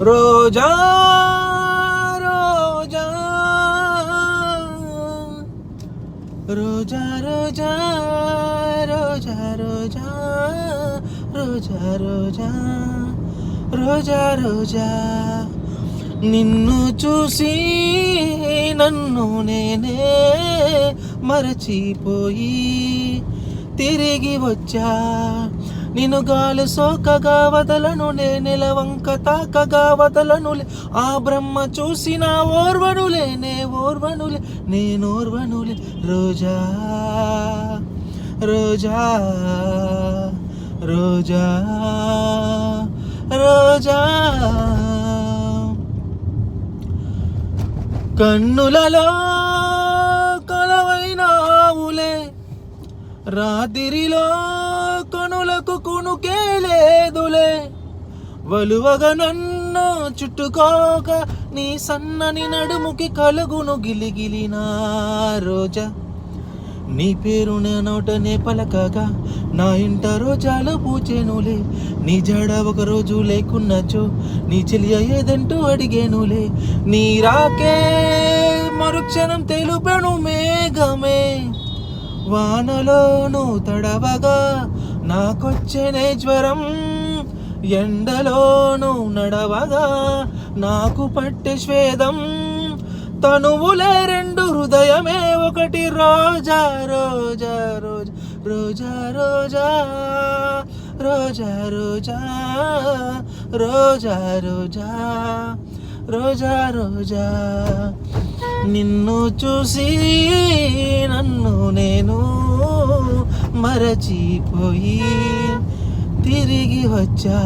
రోజా రోజా రోజా రోజా రోజా రోజా రోజా రోజా రోజా రోజా నిన్ను చూసి నన్ను నేనే మరచిపోయి తిరిగి వచ్చా. నిన్ను గాలి సోకగా వదలనులే, నెలవంక తాకగా వదలనులే, ఆ బ్రహ్మ చూసిన ఓర్వనులే, నేనోర్వనులే. రోజా రోజా రోజా రోజా కన్నులలో కలవైనావులే, రాత్రిలో కనులకు కునుకే లేదులే, వలువగా నన్ను చుట్టుకోక నీ సన్నని నడుముకి కలుగును గిలిగిలిన రోజా. నీ పేరు నా నోటనే పలకగా నా ఇంట రోజాలు పూచెనులే, నీ జడ ఒక రోజు లేకున్నచో నీ చెలియ ఏదంటూ అడిగేనులే. నీ రాకే మరుక్షణం తెలుపెను మేఘమే, వానలోను తడవగా నాకొచ్చెనే జ్వరం, ఎండలోను నడవగా నాకు పట్టె స్వేదం. తనువులే రెండు హృదయమే ఒకటి, రోజా రోజా రోజా రోజా రోజా రోజా రోజా రోజా రోజా రోజా నిన్ను చూసి నన్ను నేను మరచిపోయి తిరిగి వచ్చా.